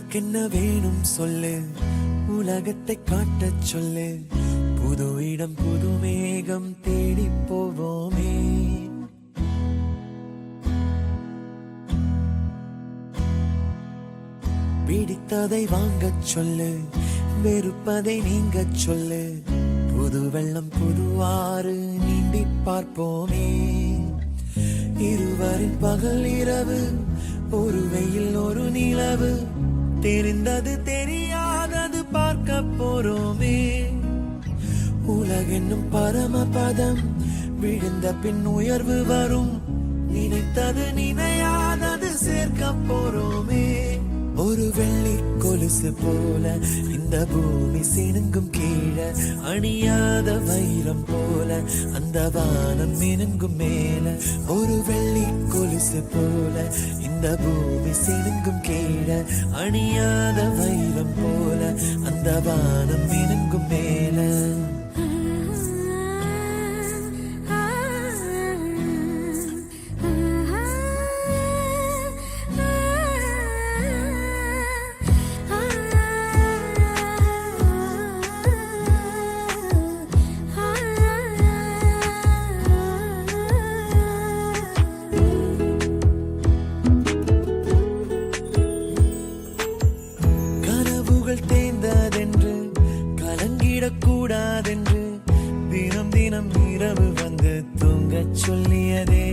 உனக்கென்ன வேணும் சொல்லு, உலகத்தை காட்டச் சொல்லு. புது இடம் புது மேகம் தேடி போவோமே. பிடித்ததை வாங்கச் சொல்லு, வெறுப்பதை நீங்கச் சொல்லு. புது வெள்ளம் புது ஆறு நீந்தி பார்ப்போமே. இருவரின் பகல் இரவு, ஒரு வெயில் ஒரு நிலவு. தெரிந்தது தெரியாதது பார்க்க போறோமே. உலகென்னும் பரமபதம், விழுந்த பின் உயர்வு வரும். நினைத்தது நினையாதது சேர்க்க போறோமே. ஒரு வெள்ளி கொலுசு போல இந்த பூமி சினுங்கும் கீழே, அணியாத வைரம் போல அந்த வானம் மினுங்கும் மேல. ஒரு வெள்ளி கொலுசு போல இந்த பூமி சினுங்கும் கீழே, அணியாத வைரம் போல அந்த வானம் மினுங்கும் மேல. தேய்ந்ததென்று கலங்கிடக்கூடாதென்று தினம் தினம் இரவு வந்து தூங்கச் சொல்லியதே.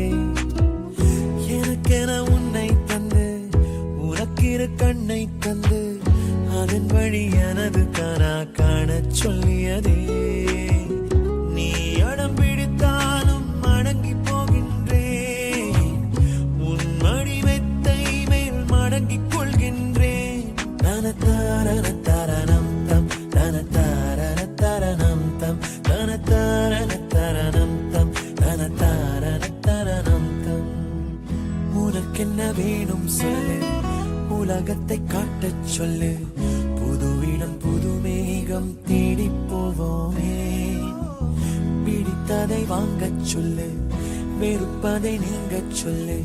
எனக்கென உன்னை தந்து உனக்கிரு கண்ணை தந்து அதன் வழி எனது கனா காணச் சொல்லியதே. நீ அடம் பிடித்தாலும் அடங்கி போகின்றேன், உன் மடி மெத்தை மேல் மடங்கிக் கொள்கின்றேன். தனத்தாரணம் தம் தனத்தாரணம் தம் தனத்தாரணம் தம் தனத்தாரணம் தம். உனக்கென்ன வேணும் சொல்லு, உலகத்தை காட்டச் சொல்லு. புது இடம் புது மேகம் தேடி போவோமே. பிடித்ததை வாங்கச் சொல்லு, வெறுப்பதை நீங்கச் சொல்லு.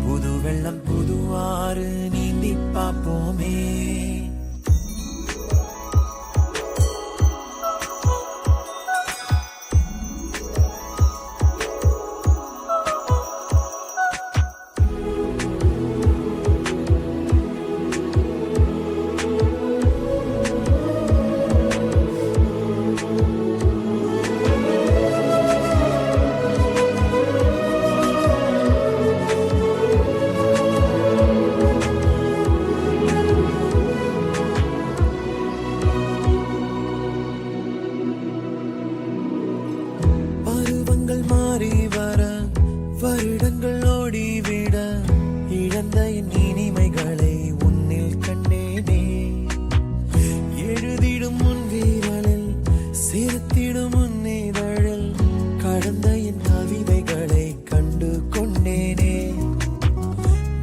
புது வெள்ளம் புது ஆறு நீந்தி பார்ப்போமே. மாறி வர வருடங்கள் ஓடிவிட, இழந்த என் இனிமைகளை உன்னில் கண்டேனே. எழுதிடும் உன் வீரலில் சிரித்திடும் உன் இதழில் கடந்த என் கவிதைகளை கண்டு கொண்டேனே.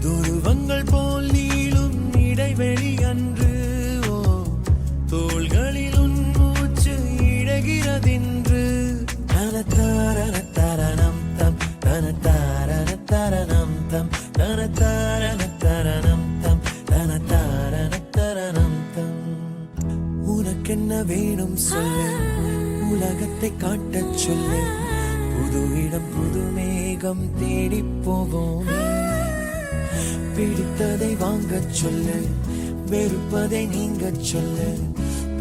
துருவங்கள் போல் நீளும் இடைவெளி அன்று, ஓ தோள்களில் உன் மூச்சு இழகிறதென்று. தனத்தாரணம் தம் தனத்தாரணம் தம் தனத்தாரணம் தம் தனத்தாரணம் தம். உனக்கென்ன வேணும் சொல்லு, உலகத்தை காட்டச் சொல்லு. புது இடம் புது மேகம் தேடி போவோமே. பிடித்ததை வாங்கச் சொல்லு, வெறுப்பதை நீங்கச் சொல்லு.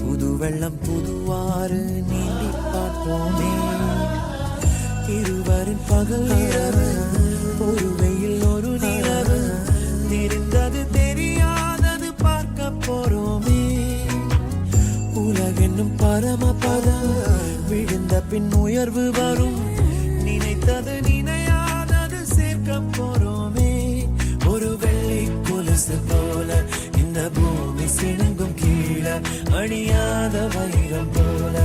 புது வெள்ளம் புது ஆறு நீந்தி பார்ப்போமே. இருவரின் பகல் இரவு, ஒரு வெயில் ஒரு நிலவு. தெரிந்தது தெரியாதது பார்க்க போறோமே. உலகென்னும் பரமபதம், விழுந்த பின் உயர்வு வரும். நினைத்தது நினையாதது சேர்க்க போறோமே. ஒரு வெள்ளி கொலுசு போல இந்த பூமி சினுங்கும் கீழே, அணியாத வைரம் போல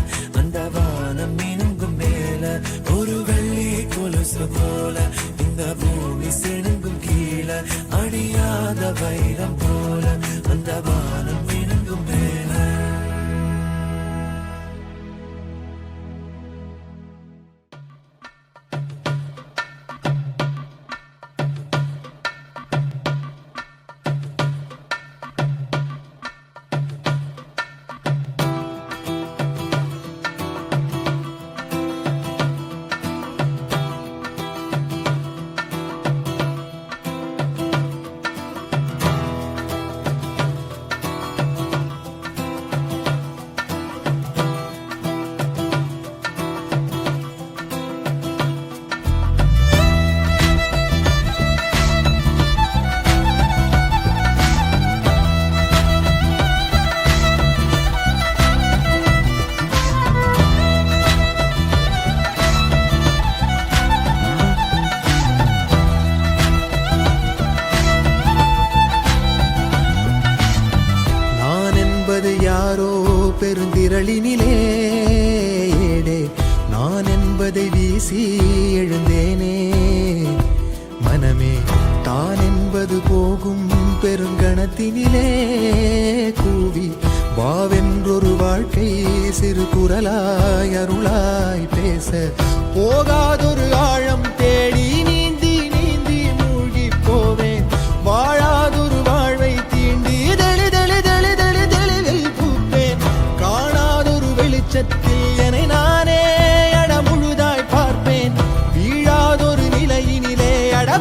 அந்த வானம் மினுங்கும் மேல. ஒரு வெள்ளி கொலுசு போல இந்த பூமி சினுங்கும் கீழே, அணியாத வைரம் போல அந்த வானம் மினுங்கும் மேல. கரங்களினிலே ஏடே நான் என்பதை வீசி எழுந்தேனே மனமே தான் என்பது போகும் பெருங்கணத்தினிலே கூவி வாவென்றொரு வாழ்க்கை சிறு குரலாய் அருளாய் பேச போகாதொரு ஆழம் தேடி நீந்தி நீந்தி மூழ்கி போவேன் வாழாதொரு வாழ்வை தீண்டி தெளிவில் பூப்பேன் காணாதொரு வெளிச்சத்தில் என்னை நானே முழுதாய் பார்ப்பேன் வீழாதொரு நிலையினிலே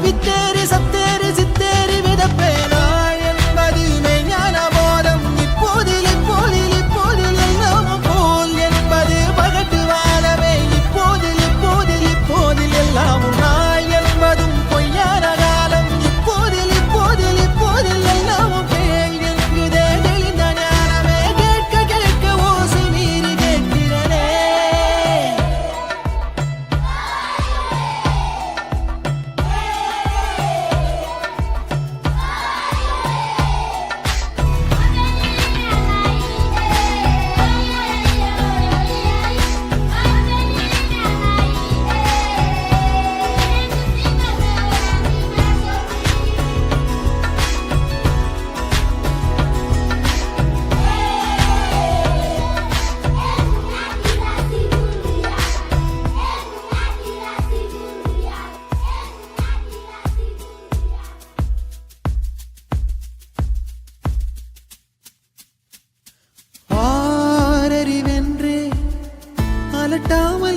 வித்தேறி சத்தேறி சித்தேறி விதப்பேன் நாள் என்பது மெய்ஞான போதம் இப்போதில் இப்போதில் இப்போதில் எல்லாம் போல் என்பது பகட்டு வாழவே இப்போதில் இப்போதில் இப்போதில் எல்லாம் நாள் என்பதும் பொய்யான காலம் இப்போதில் இப்போதில் இப்போதில் எல்லாம் பேய் என்குதே தெளிந்த ஞானமே கேட்க கேட்க ஓசை மீறி கேட்கிறனே ஆரறிவென்றே அலட்டாமல்